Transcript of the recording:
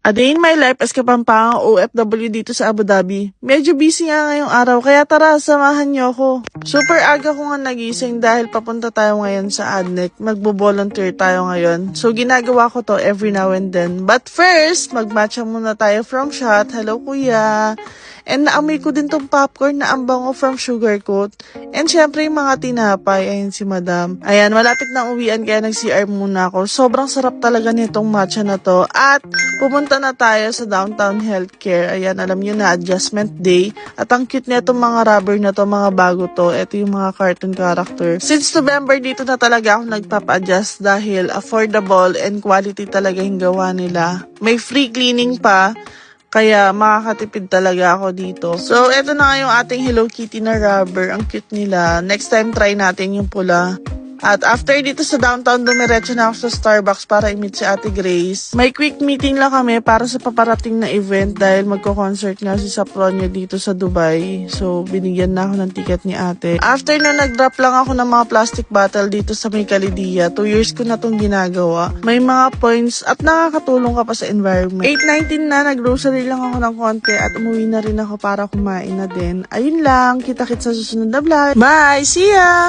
A day in my life as Kapampangang OFW dito sa Abu Dhabi. Medyo busy nga ngayong araw, kaya tara, samahan niyo ako. Super aga ko nga nagising dahil papunta tayo ngayon sa ADNEC. Magbo-volunteer tayo ngayon. So ginagawa ko to every now and then. But first, magmatcha muna tayo from Shot. Hello kuya. And naamoy ko din tong popcorn na ang bango from Sugarcoat. And syempre yung mga tinapay, ayun si madam. Ayan, malapit na uwian kaya nag-CR muna ako. Sobrang sarap talaga nitong matcha na to. At pumunta na tayo sa Downtown Healthcare. Ayan, alam nyo na, adjustment day. At ang cute nitong mga rubber na to, mga bago to. Ito yung mga cartoon character. Since November, dito na talaga ako nagpapa-adjust dahil affordable and quality talaga yung gawa nila. May free cleaning pa. Kaya makakatipid talaga ako dito. So, eto na nga yung ating Hello Kitty na rubber. Ang cute nila. Next time, try natin yung pula. At after dito sa downtown, dumiretso na ako sa Starbucks para i-meet si Ate Grace. May quick meeting lang kami para sa paparating na event dahil magko-concert nga si Sapronia dito sa Dubai. So, binigyan na ako ng ticket ni ate. After na nag-drop lang ako ng mga plastic bottle dito sa May Kalidia. 2 years ko na itong ginagawa. May mga points at nakakatulong ka pa sa environment. 8:19 na, nag-grocery lang ako ng konti at umuwi na rin ako para kumain na din. Ayun lang, kita-kits sa susunod na vlog. Bye! See ya!